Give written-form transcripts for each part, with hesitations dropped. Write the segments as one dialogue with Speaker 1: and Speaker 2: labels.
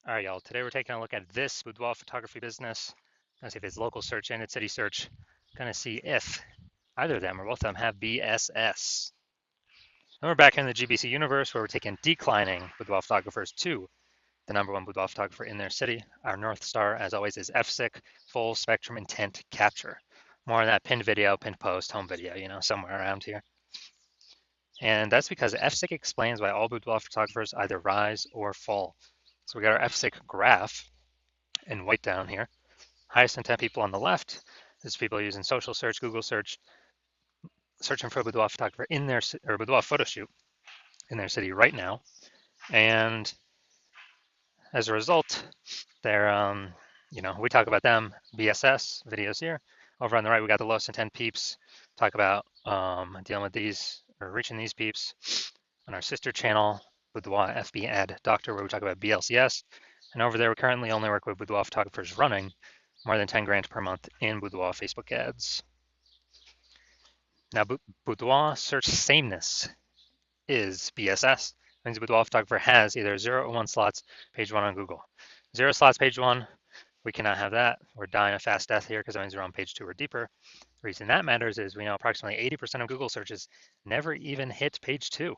Speaker 1: All right, y'all. Today we're taking a look at this boudoir photography business. Let's see if it's local search and it's city search. Gonna see if either of them or both of them have BSS. And we're back in the GBC universe where we're taking declining boudoir photographers to the #1 boudoir photographer in their city. Our North Star, as always, is FSIC, full spectrum intent capture. More on that pinned video, pinned post, home video, somewhere around here. And that's because FSIC explains why all boudoir photographers either rise or fall. So we got our FSIC graph in white down here. Highest intent people on the left is people using social search, Google search, searching for a boudoir photographer in their or boudoir photo shoot in their city right now. And as a result, they're we talk about them, BSS videos here. Over on the right, we got the lowest intent peeps. Talk about dealing with these or reaching these peeps on our sister channel, Boudoir FB Ad Doctor, where we talk about BLCS. And over there, we currently only work with boudoir photographers running more than 10 grand per month in boudoir Facebook ads. Now, boudoir search sameness is BSS. It means a boudoir photographer has either 0 or 1 slots, page 1 on Google. 0 slots, page 1, we cannot have that. We're dying a fast death here because that means we're on page 2 or deeper. The reason that matters is we know approximately 80% of Google searches never even hit page 2.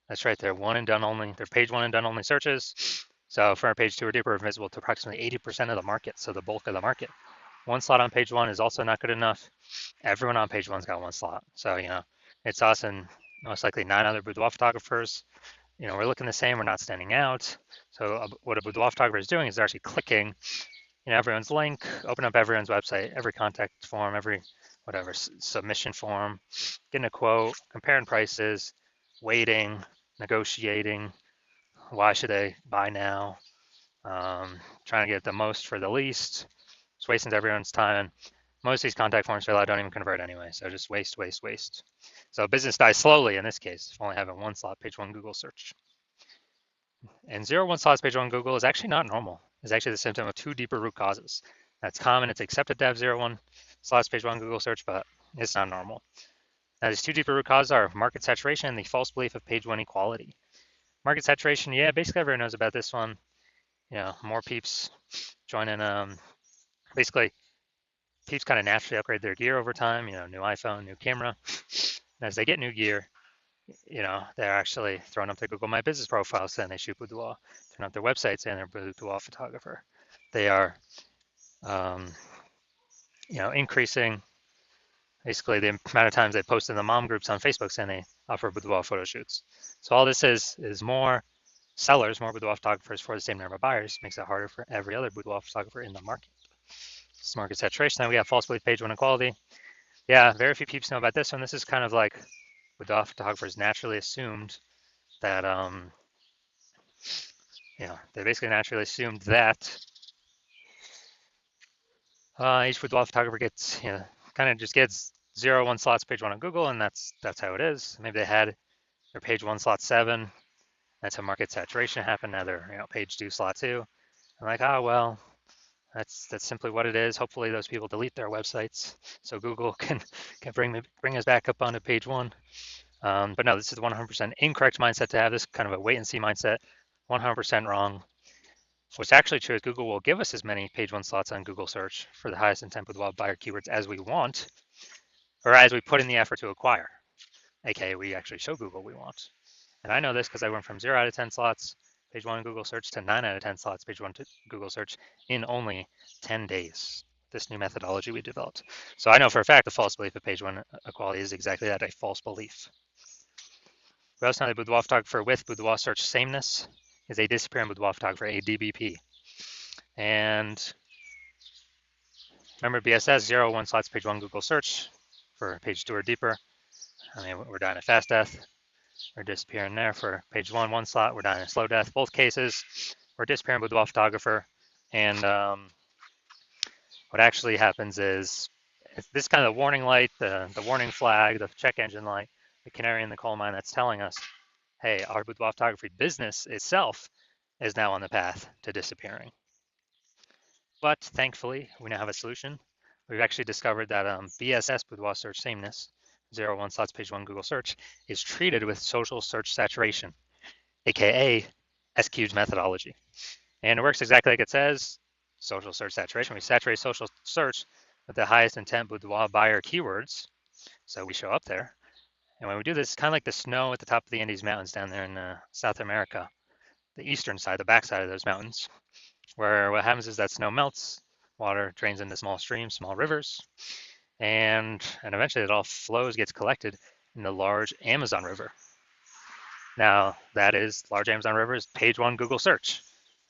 Speaker 1: That's right, they're one and done only. They're page 1 and done only searches. So for our page 2 or deeper, we're visible to approximately 80% of the market, so the bulk of the market. 1 slot on page 1 is also not good enough. Everyone on page 1's got 1 slot. So, it's us and most likely 9 other boudoir photographers. We're looking the same, we're not standing out. So what a boudoir photographer is doing is they're actually clicking, everyone's link, open up everyone's website, every contact form, every whatever submission form, getting a quote, comparing prices, waiting, negotiating. Why should I buy now? Trying to get the most for the least. It's wasting everyone's time. And most of these contact forms for don't even convert anyway. So just waste, waste, waste. So business dies slowly in this case, only having 1 slot, page 1 Google search. And 0, 1 slots, page 1 Google is actually not normal. It's actually the symptom of 2 deeper root causes. That's common. It's accepted to have 0, 1 slots, page 1 Google search, but it's not normal. Now, these 2 deeper root causes are market saturation and the false belief of page 1 equality. Market saturation, yeah, basically everyone knows about this one. More peeps joining. Basically, peeps kind of naturally upgrade their gear over time. New iPhone, new camera. And as they get new gear, they're actually throwing up their Google My Business profile saying they shoot boudoir, throwing up their website saying they're a boudoir photographer. They are, increasing basically the amount of times they post in the mom groups on Facebook saying they offer boudoir photo shoots. So all this is more sellers, more boudoir photographers for the same number of buyers, makes it harder for every other boudoir photographer in the market. It's market saturation. Then we have false belief page 1 equality. Yeah, very few peeps know about this one. This is kind of like boudoir photographers naturally assumed that, they basically naturally assumed that each boudoir photographer gets, kind of just gets 0, 1 slots, page 1 on Google, and that's how it is. Maybe they had their page 1 slot 7. That's how market saturation happened. Now they're, page 2 slot 2. I'm like, well, that's simply what it is. Hopefully those people delete their websites so Google can bring us back up onto page 1. But no, this is 100% incorrect mindset to have. This kind of a wait and see mindset. 100% wrong. What's actually true is Google will give us as many page 1 slots on Google search for the highest intent boudoir buyer keywords as we want, or as we put in the effort to acquire. AKA we actually show Google we want. And I know this because I went from 0 out of 10 slots, page 1 Google search, to 9 out of 10 slots, page 1 to Google search in only 10 days. This new methodology we developed. So I know for a fact the false belief of page 1 equality is exactly that, a false belief. We also know that boudoir photographer with boudoir search sameness is a disappearing boudoir photographer, a DBP. And remember BSS, 0, 1 slots, page 1 Google search for page 2 or deeper. We're dying a fast death. We're disappearing there for page 1, 1 slot. We're dying a slow death. Both cases, we're disappearing boudoir photographer. And what actually happens is this kind of warning light, the warning flag, the check engine light, the canary in the coal mine that's telling us, hey, our boudoir photography business itself is now on the path to disappearing. But thankfully, we now have a solution. We've actually discovered that BSS, boudoir search sameness, 0, 1 slots, page 1 Google search, is treated with social search saturation, aka SQ's methodology. And it works exactly like it says, social search saturation. We saturate social search with the highest intent boudoir buyer keywords. So we show up there. And when we do this, it's kind of like the snow at the top of the Andes Mountains down there in South America, the eastern side, the backside of those mountains, where what happens is that snow melts, water drains into small streams, small rivers, and eventually it all flows, gets collected in the large Amazon River. Now, that is large Amazon River is page one Google search.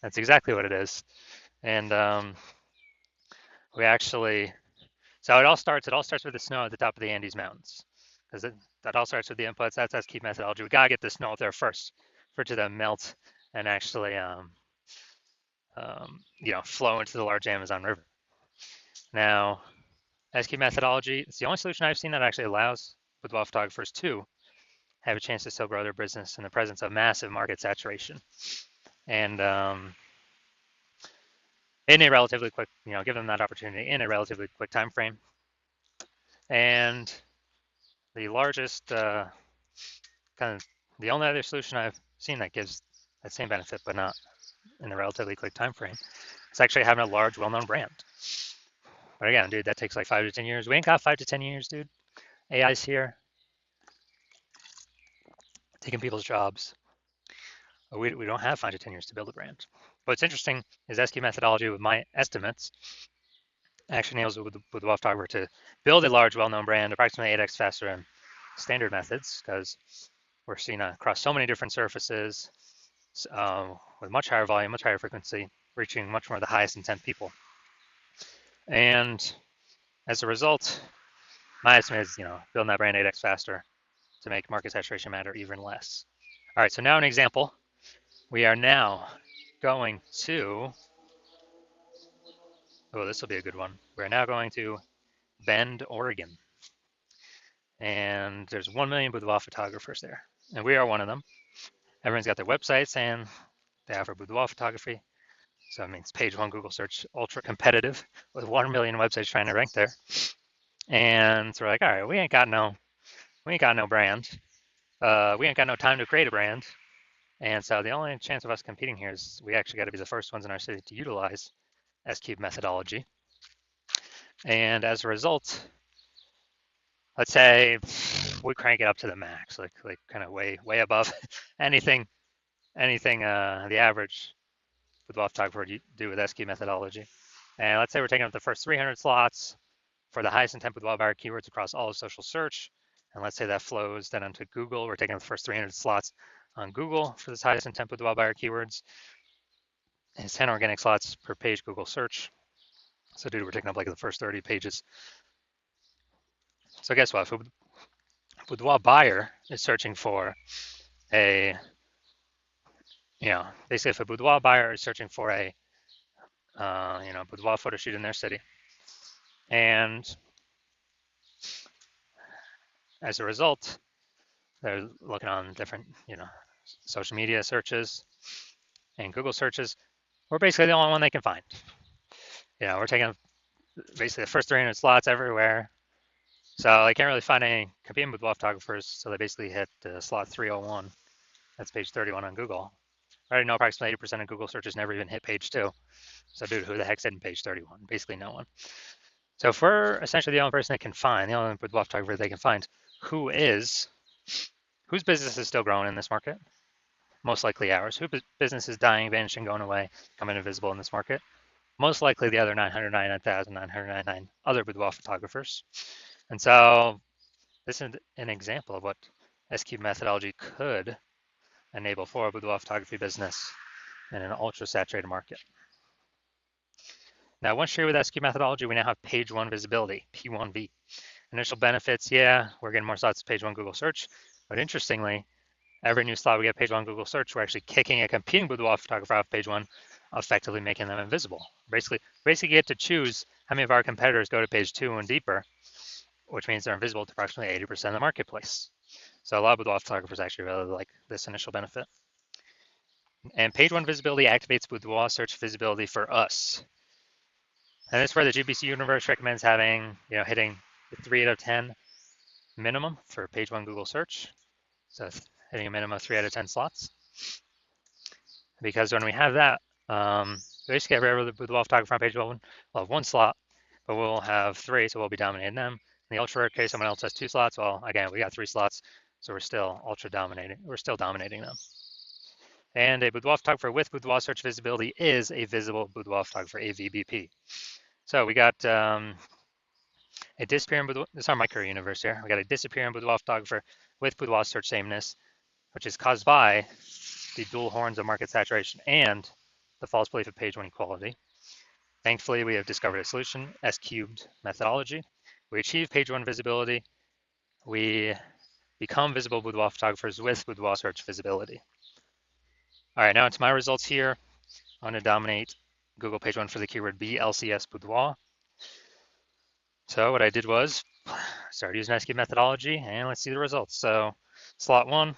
Speaker 1: That's exactly what it is. And we actually, so it all starts with the snow at the top of the Andes Mountains, because that all starts with the inputs. That's key methodology. We gotta get the snow up there first for it to then melt and actually, flow into the large Amazon River. Now, as key methodology, it's the only solution I've seen that actually allows boudoir photographers to have a chance to still grow their business in the presence of massive market saturation. And in a relatively quick, give them that opportunity in a relatively quick time frame. And the largest, kind of the only other solution I've seen that gives that same benefit, but not in a relatively quick time frame, is actually having a large, well-known brand. But again, dude, that takes like 5 to 10 years. We ain't got 5 to 10 years, dude. AI's here, taking people's jobs. We don't have 5 to 10 years to build a brand. What's interesting is SQ methodology, with my estimates, actually enables with the photographer to build a large, well-known brand approximately 8x faster than standard methods, because we're seeing across so many different surfaces with much higher volume, much higher frequency, reaching much more of the highest intent people. And as a result, my estimate is, building that brand 8x faster to make market saturation matter even less. All right, so now an example. We are now going to, this will be a good one. We're now going to Bend, Oregon. And there's 1 million boudoir photographers there. And we are one of them. Everyone's got their websites and they offer boudoir photography. So it means page one Google search, ultra competitive with 1 million websites trying to rank there. And so we're like, all right, we ain't got no brand. We ain't got no time to create a brand. And so the only chance of us competing here is we actually got to be the first ones in our city to utilize S-Cube methodology. And as a result, let's say we crank it up to the max, like kind of way above anything the average boudoir photographer would do with S-Cube methodology. And let's say we're taking up the first 300 slots for the highest intent boudoir buyer keywords across all of social search. And let's say that flows then onto Google. We're taking up the first 300 slots on Google for this highest intent boudoir buyer keywords. And it's 10 organic slots per page Google search. So dude, we're taking up like the first 30 pages. So guess what? If a boudoir buyer is searching for a, basically if a boudoir buyer is searching for a, boudoir photo shoot in their city, and as a result, they're looking on different, social media searches and Google searches, we're basically the only one they can find. We're taking basically the first 300 slots everywhere. So they can't really find any competing boudoir photographers. So they basically hit slot 301. That's page 31 on Google. I already know approximately 80% of Google searches never even hit page 2. So dude, who the heck's hitting page 31? Basically no one. So if we're essentially the only person they can find, the only boudoir photographer they can find, whose business is still growing in this market? Most likely ours. Whose business is dying, vanishing, going away, becoming invisible in this market? Most likely the other 999,999 other boudoir photographers. And so this is an example of what S-Cube methodology could enable for a boudoir photography business in an ultra saturated market. Now, once you're with S-Cube methodology, we now have page one visibility, P1V. Initial benefits, yeah, we're getting more slots to page one Google search, but interestingly, every new slot we get page one Google search, we're actually kicking a competing boudoir photographer off page one, effectively making them invisible. Basically get to choose how many of our competitors go to page 2 and deeper, which means they're invisible to approximately 80% of the marketplace. So a lot of boudoir photographers actually really like this initial benefit. And page one visibility activates boudoir search visibility for us. And this is where the GBC universe recommends having, hitting the 3 out of 10 minimum for page one Google search. So hitting a minimum of 3 out of 10 slots. Because when we have that, Basically, every Boudoir photographer on page one will have one slot, but we'll have three, so we'll be dominating them. In the ultra rare case, someone else has two slots. Well, again, we got three slots, so we're still ultra dominating. We're still dominating them. And a boudoir photographer with boudoir search visibility is a visible boudoir photographer, a VBP. So we got a disappearing boudoir. This is our micro universe here. We got a disappearing boudoir photographer with boudoir search sameness, which is caused by the dual horns of market saturation and the false belief of page one equality. Thankfully, we have discovered a solution, S cubed methodology. We achieve page one visibility. We become visible boudoir photographers with boudoir search visibility. All right, now it's my results here. I'm going to dominate Google page one for the keyword BLCS boudoir. So what I did was started using S cubed methodology, and let's see the results. So slot one,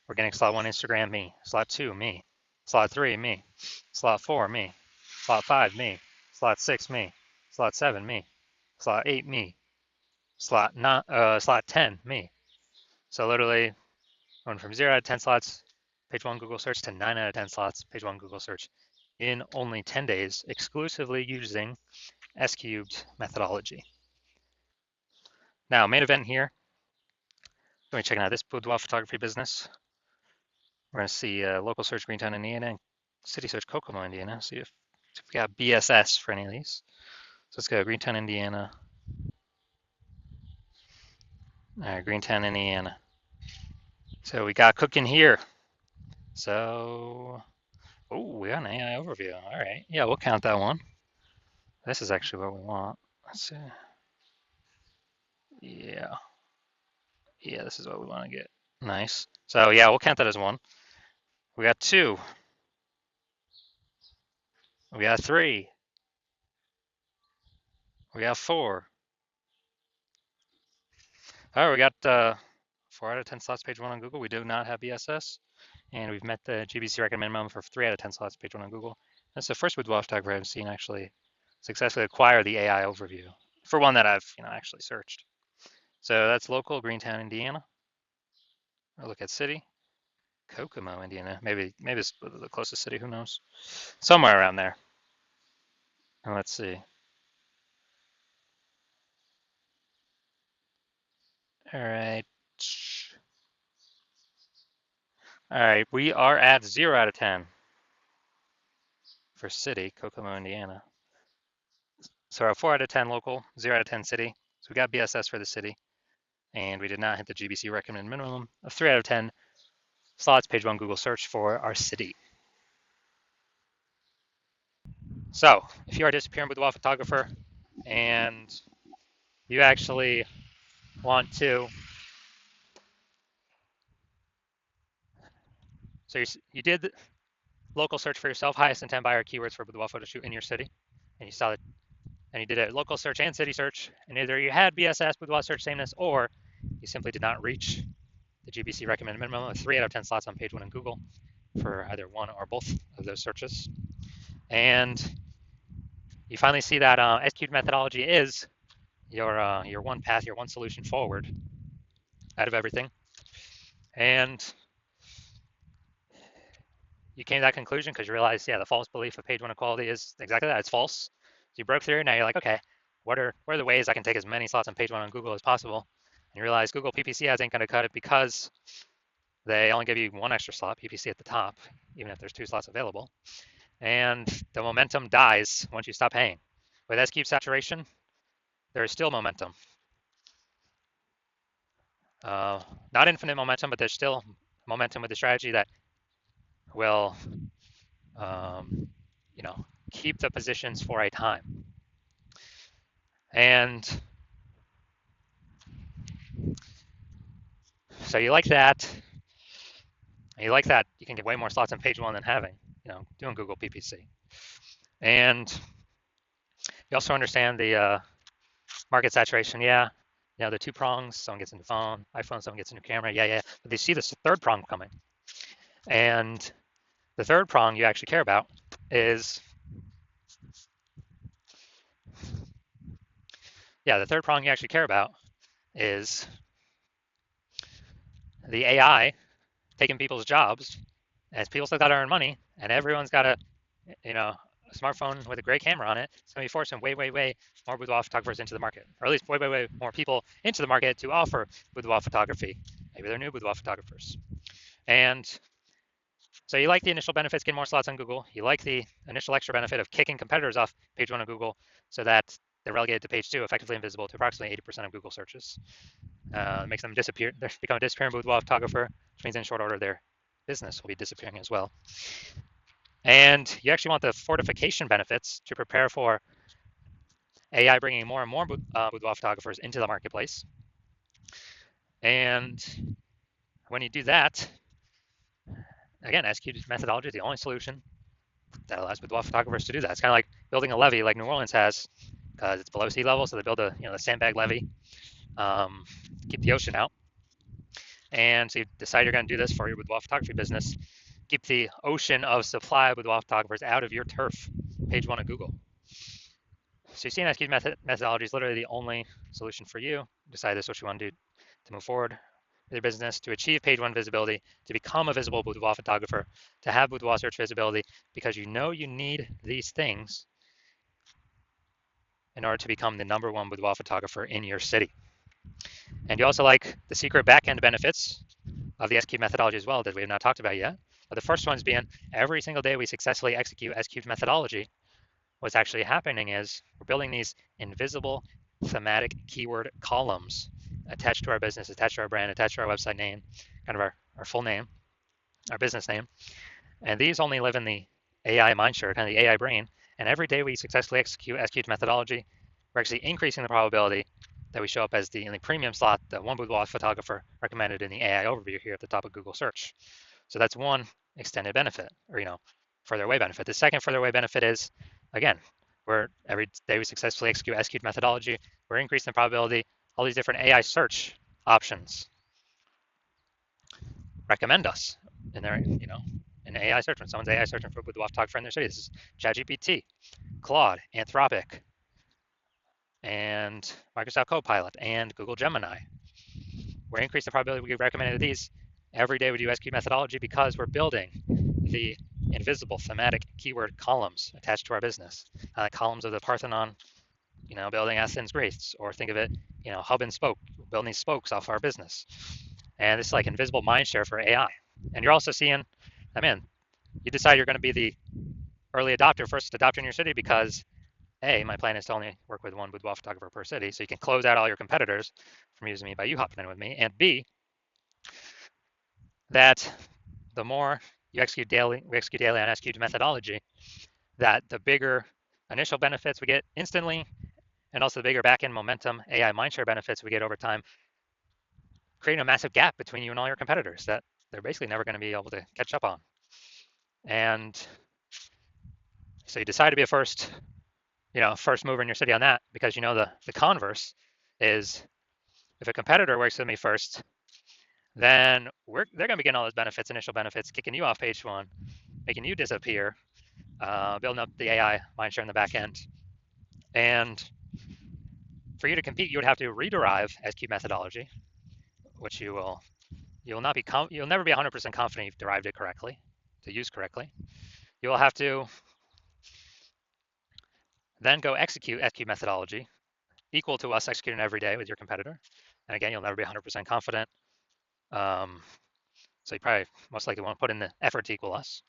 Speaker 1: we're getting slot one Instagram, me. Slot two, me. Slot three, me. Slot four, me. Slot five, me. Slot six, me. Slot seven, me. Slot eight, me. Slot 10, me. So literally going from 0 out of 10 slots, page one Google search, to 9 out of 10 slots, page one Google search in only 10 days, exclusively using S cubed methodology. Now, main event here. Going to be checking out this boudoir photography business. We're going to see local search Greentown, Indiana, and city search Kokomo, Indiana. See if we got BSS for any of these. So let's go Greentown, Indiana. All right, Greentown, Indiana. So we got cooking here. So, oh, we got an AI overview. All right, yeah, we'll count that one. This is actually what we want. Let's see. Yeah, this is what we want to get. Nice. So yeah, we'll count that as one. We got two. We got three. We got four. All right, we got 4 out of 10 slots, page one on Google. We do not have BSS, and we've met the GBC recommend minimum for 3 out of 10 slots, page one on Google. That's the first boudoir photographer I've seen actually successfully acquire the AI overview for one that I've actually searched. So that's local, Greentown, Indiana. I'll look at city, Kokomo, Indiana. Maybe it's the closest city. Who knows? Somewhere around there. And let's see. All right. All right. We are at 0 out of 10 for city, Kokomo, Indiana. So our 4 out of 10 local, 0 out of 10 city. So we got BSS for the city, and we did not hit the GBC recommended minimum of 3 out of 10 slots, page one Google search for our city. So if you are a disappearing boudoir photographer and you actually want to, so you did the local search for yourself, highest intent buyer keywords for boudoir photo shoot in your city, and you saw it, and you did a local search and city search, and either you had BSS boudoir search sameness, or you simply did not reach the GBC recommended minimum of 3 out of 10 slots on page one in Google for either one or both of those searches. And you finally see that S cubed methodology is your one path, your one solution forward out of everything. And you came to that conclusion because you realized, yeah, the false belief of page one equality is exactly that. It's false. So you broke through. Now you're like, okay, what are the ways I can take as many slots on page one on Google as possible? And you realize Google PPC ads ain't going to cut it because they only give you one extra slot, PPC at the top, even if there's 2 slots available. And the momentum dies once you stop paying. With S cube saturation, there is still momentum. Not infinite momentum, but there's still momentum with the strategy that will, keep the positions for a time. And so you like that. You can get way more slots on page one than having, doing Google PPC. And you also understand the market saturation. Yeah, the 2 prongs. Someone gets into phone, iPhone, someone gets into camera. Yeah. But they see this third prong coming. And the third prong you actually care about is, the third prong you actually care about is the AI taking people's jobs as people still got to earn money, and everyone's got a smartphone with a great camera on it, it's going to be forcing way more boudoir photographers into the market, or at least way more people into the market to offer boudoir photography. Maybe they're new boudoir photographers. And so you like the initial benefits, getting more slots on Google. You like the initial extra benefit of kicking competitors off page 1 of Google so that they're relegated to page 2, effectively invisible to approximately 80% of Google searches. It makes them disappear. They become a disappearing boudoir photographer, which means in short order their business will be disappearing as well. And you actually want the fortification benefits to prepare for AI bringing more and more boudoir photographers into the marketplace. And when you do that, again, executed methodology is the only solution that allows boudoir photographers to do that. It's kind of like building a levee like New Orleans has, because it's below sea level, so they build a the sandbag levee, keep the ocean out. And so you decide you're going to do this for your boudoir photography business. Keep the ocean of supply of boudoir photographers out of your turf, page 1 of Google. So you see, an executed methodology is literally the only solution for you. Decide this is what you want to do to move forward with your business, to achieve page 1 visibility, to become a visible boudoir photographer, to have boudoir search visibility, because you know you need these things in order to become the #1 boudoir photographer in your city. And you also like the secret back-end benefits of the S-cubed methodology as well that we have not talked about yet. But the first one's being every single day we successfully execute S-cubed methodology, what's actually happening is we're building these invisible thematic keyword columns attached to our business, attached to our brand, attached to our website name, kind of our full name, our business name. And these only live in the AI mindshare, kind of the AI brain. And every day we successfully execute S-cubed methodology, we're actually increasing the probability that we show up as in the premium slot, the one boudoir photographer recommended in the AI overview here at the top of Google search. So that's one extended benefit, or further away benefit. The second further away benefit is, again, every day we successfully execute S-cubed methodology, we're increasing the probability all these different AI search options recommend us in their, in AI search. When someone's AI searching for boudoir photographer in their city, this is ChatGPT, Claude, Anthropic, and Microsoft Copilot, and Google Gemini. We're increasing the probability we get recommended these every day we do S-cubed methodology because we're building the invisible thematic keyword columns attached to our business, columns of the Parthenon, building Athens, Greece, or think of it, hub and spoke, building these spokes off our business. And this is like invisible mindshare for AI. And you're also seeing, you decide you're going to be the early adopter, first adopter in your city because A, my plan is to only work with one boudoir photographer per city, so you can close out all your competitors from using me by you hopping in with me. And B, that the more we execute daily on execute methodology, that the bigger initial benefits we get instantly, and also the bigger back-end momentum, AI mindshare benefits we get over time, creating a massive gap between you and all your competitors that they're basically never going to be able to catch up on. And so you decide to be a first mover in your city on that, because the converse is, if a competitor works with me first, then they're going to be getting all those benefits, initial benefits, kicking you off page 1, making you disappear, building up the AI mindshare in the back end. And for you to compete, you would have to rederive S-cubed methodology, which you'll never be 100% confident you've derived it correctly, to use correctly. You will have to then go execute S-cubed methodology equal to us executing every day with your competitor. And again, you'll never be 100% confident. So you probably most likely won't put in the effort to equal us.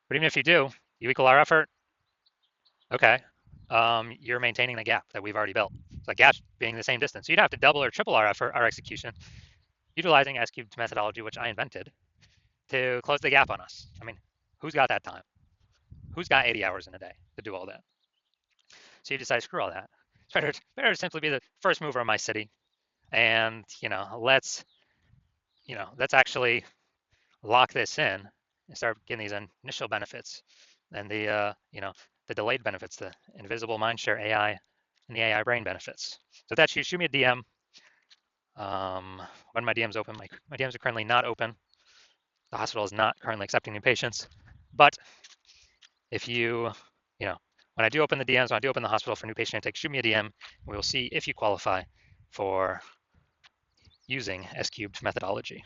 Speaker 1: But even if you do, you equal our effort, okay, you're maintaining the gap that we've already built. So the gap being the same distance. So you'd have to double or triple our effort, our execution, utilizing S-cubed methodology, which I invented, to close the gap on us. Who's got that time? Who's got 80 hours in a day to do all that? So you decide, screw all that. It's better to simply be the first mover in my city, and let's actually lock this in and start getting these initial benefits and the delayed benefits, the invisible mindshare AI and the AI brain benefits. So that's you. Shoot me a DM. When my DM's open, my DMs are currently not open. The hospital is not currently accepting new patients. But if when I do open the DMs, when I do open the hospital for new patient intake, shoot me a DM, and we will see if you qualify for using S-cubed methodology.